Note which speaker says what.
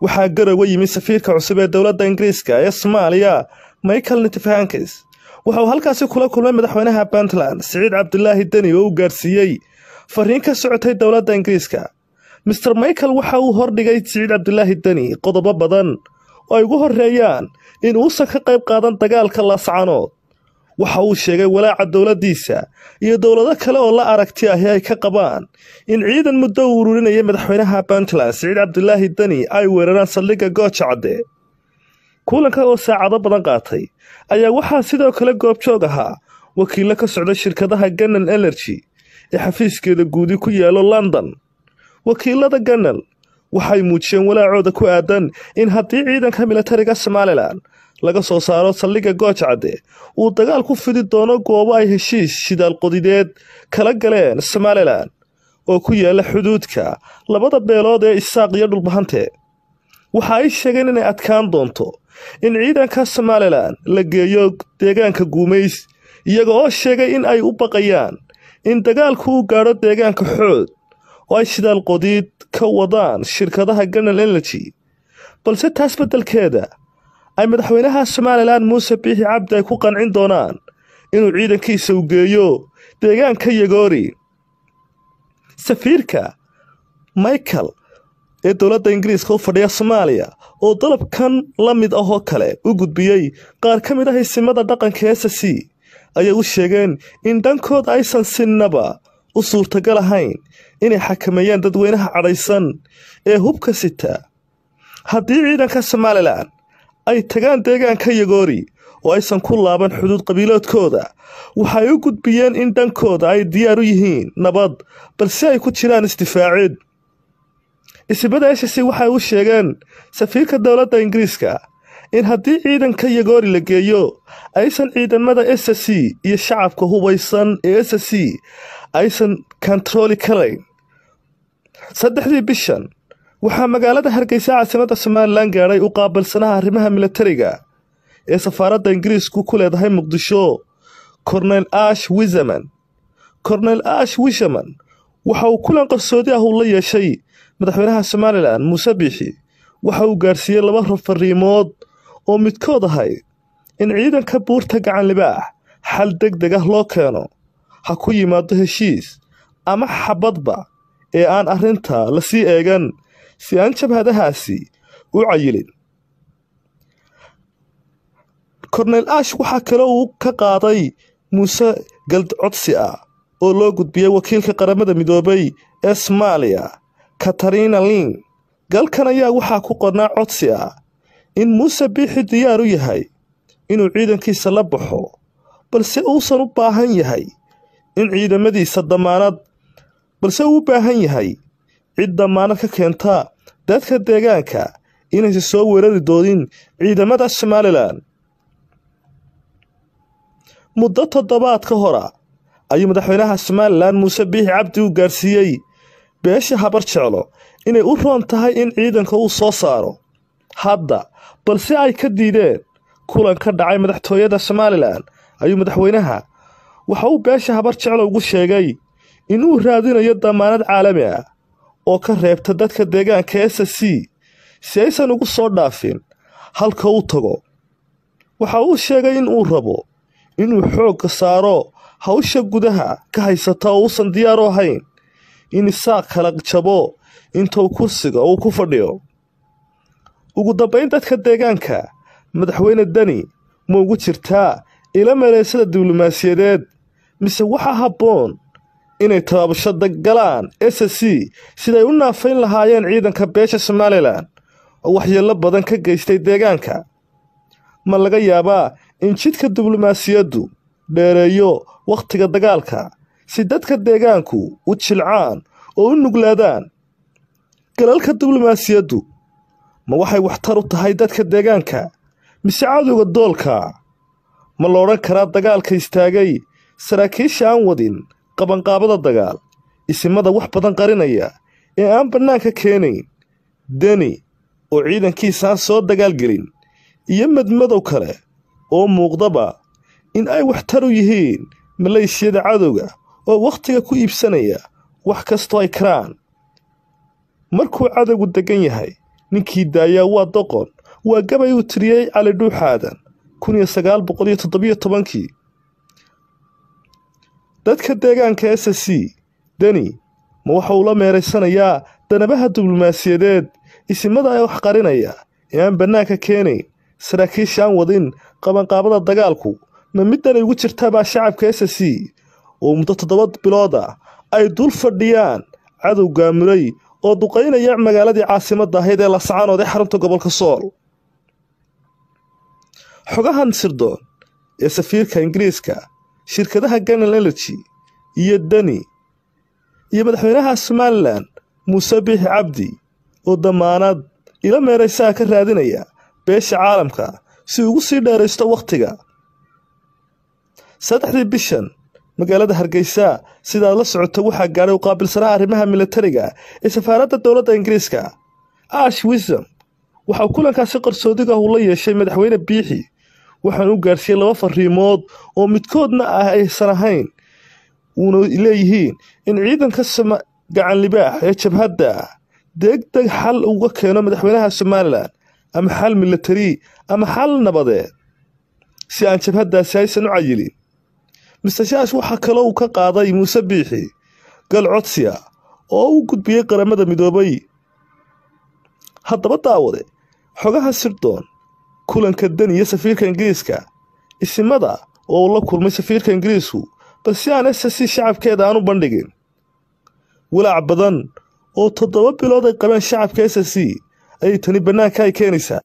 Speaker 1: waxaa garowa yimi safiirka cusub ee dowladda Ingiriiska ee Soomaaliya Michael Nitifankis waxa uu halkaasi kula kulmay madaxweynaha Puntland Siciid Cabdulaahi Dani oo uu gaarsiiyay fariin ka socotay dowladda Ingiriiska. Mr. Michael waxa uu hordhigay Siciid Cabdulaahi Dani qodobo badan oo ay ugu horeeyaan in uusan ka qayb qaadan dagaalka Laascaanood. waxa uu sheegay walaaca dowladdiisa iyo dowlado kale oo la aragti ah ay ka qabaan in ciidan muddo ururinaya madaxweynaha Puntland Siciid Cabdulaahi Dani ay weeraraan saldhigga Gooja Cadde. kulanka oo saacado badan qaatay ayaa waxaa sidoo kale goobjoog ahaa wakiilo ka socda shirkadaha Ganal Energy ee xafiiskeeda guudi ku yaalo London. wakiilada Ganal waxay muujiyeen walaacooda ku aadan in haddii ciidanka militariga Somaliland laga soo saaro saldhigga Gooja Cadde uu dagaal ku fidi doono goobo ay heshiis shidaal qodideed kala galeen Somaliland oo ku yaala xuduudka labada beelood ee Isaaq iyo Dhulbahante. waxa ay sheegeen inay adkaan doonto in ciidanka Somaliland la geeyo deegaanka Guumeys iyaga oo sheegay in ay u baqayaan in dagaalku uu gaadho deegaanka Xood oo ay shidaal qodid ka wadaan shirkadaha Ganal Energy. balse taas beddelkeeda ay madaxweynaha Somaliland Muuse Biixi Cabdi ay ku qancin doonaan inuu ciidankiisa u geeyo deegaanka Yagoori. safiirka Michael ee dowladda Ingiriiska u fadhiya Soomaaliya oo dalabkan la mid ah oo kale u gudbiyay qaar ka mid ah isimada dhaqanka SSC ayay u sheegeen in dhankooda aysan sinaba u suurtagal ahayn inay xakameeyaan dadweynaha cadhaysan ee hubka sita. haddii ciidanka Somaliland ay tagaan deegaanka Yagoori oo aysan ku laaban xuduud qabiiloodkooda waxay u gudbiyeen in dhankooda ay diyaar u yihiin nabad balse ay ku jiraan isdifaacid. isbada SSC waxay u sheegeen safiirka dowladda Ingiriiska in haddii ciidanka Yagoori la geeyo aysan ciidamada SSC iyo shacabka hubaysan ee SSC aysan kontrooli karayn. 3 bishan waxaa magaalada Hargeysa caasimadda Somaliland gaaray u qaabilsanaha arrimaha militariga ee safaaradda Ingiriisku ku leedahay Muqdisho Colonel Ash Wiseman. Colonel Ash Wiseman waxa uu kulan qarsoodi ah la yeeshay madaxweynaha Somaliland Muuse Biixi waxa uu gaarsiiyay 2 fariimood oo midkood ahay in ciidanka buurta gacan libaax xal degdeg ah loo keeno ha ku yimaado heshiis ama xabadba ee aan arrinta la sii eegan si aan jabhadahaasi u cayilin. Colonel Ash waxa kale uu ka qaaday Muuse gald codsi ah oo loo gudbiyay wakiilka qaramada midoobay ee Soomaaliya Katarina Ling. galkan ayaa waxaa ku qornaa codsi ah in Muuse Biixi diyaar u yahay inuu ciidankiisa la baxo balse uusan u baahan yahay in ciidamadiisa damaanad balse uu baahan yahay cid damaanad ka keenta dadka deegaanka inaysan soo weerari doodin ciidamada Somaliland. muddo 7 ka hor ayuu madaxweynaha Somaliland Muuse Biixi Cabdi u gaarsiiyay beesha habar jeclo inay u roon tahay in ciidanka uu soo saaro hadda balse ay ka diideen. kulan ka dhacay madaxtooyada Somaliland ayuu madaxweynaha waxa uu beesha habar jeclo ugu sheegay inuu raadinayo damaanad caalami ah oo ka reebta dadka deegaanka SSC si aysan ugu soo dhaafin halka uu tago. waxa uu sheegay in uu rabo inuu xoog saaro hawsha gudaha ka haysata oo uusan diyaar u ahayn in Isaaq kala jabo intuu kursiga uu ku fadhiyo. ugu dambeyn dadka deegaanka madaxweyne Dani ma ugu jirtaa ila meeleysada diblomaasiyadeed mise waxa habboon inay taabasho galaan SSC siday u naafayn lahaayeen ciidanka beesha Somaliland oo waxyeello badan ka geystay deegaanka. ma laga yaabaa in jidka diblomaasiyaddu dheereeyo waqtiga dagaalka si dadka deegaanku u jilcaan oo u nuglaadaan. galalka diblomaasiyaddu ma waxay waxtar u tahay dadka deegaanka mise cadowga doolka? ma la odhan karaa dagaalka istaagay saraakiisha aan wadin qabanqaabada dagaal isimada wax badan qarinaya ee aan bannaanka keenayn Dani oo ciidankiisa aan soo dagaalgelin iyo madmadow kale oo muuqdaba in ay waxtar u yihiin maleeshiyada cadowga oo waqtiga ku iibsanaya wax kastoo ay karaan. markuu cadowgu degan yahay ninkii daayaa waa doqon waa gabay uu tiriyey Cali Dhuuxaadan 1917 dadka deegaanka SSC Dani ma waxa uu la meereysanayaa danabaha diblomaasiyadeed isimada ay wax qarinaya ee aan banaanka keenayn saraakiisha aan wadin qabanqaabada dagaalku ma middan ay ugu jirtaa shacabka SSC oo muddo 7 bilood ay dul fadhiyaan cadow gaamulay oo duqeynaya magaaladii caasimadda ahayd ee Laascaanood ee xarunta gobolka Sool xogahan sirdoon ee safiirka Ingiriiska shirkadaha Ganal Energy iyo Dani iyo madaxweynaha Somaliland Muuse Biixi Cabdi oo damaanad ila meeraysa ka raadinaya beesha caalamka si ugu sii dheeraysto waqtiga 3 bishan magaalada Hargeysa sida la socoto waxa gaaray u qaabilsanaa arrimaha militariga ee safaaradda dawladda Ingiriiska Ash Wisdom waxa kulankaasi qarsoodiga uu la yeeshay madaxweyne Biixi waxaan u gaarsiiyay 2 fariimood oo midkoodna aysan ahayn una leeyihiin in ciidanka gacan libaax ee jabhadda degdeg xal uga keeno madaxweynaha Somaliland ama xal militari ama xal nabadeed si aan jabhaddaasi aysan u cayilin mustashaash waxa kale uu ka qaaday Muuse Biixi gal codsiya oo uu gudbiyay qaramada midoobay haddaba daawade xogaha sirdoon kulanka Dani iyo safiirka Ingiriiska isimada oo la kulmay safiirka Ingiriisku balse aan SSC shacabkeeda aanu bandhigin walaac badan oo 7 bilood ay qabeen shacabka SSC ay tani banaanka ay keenaysaa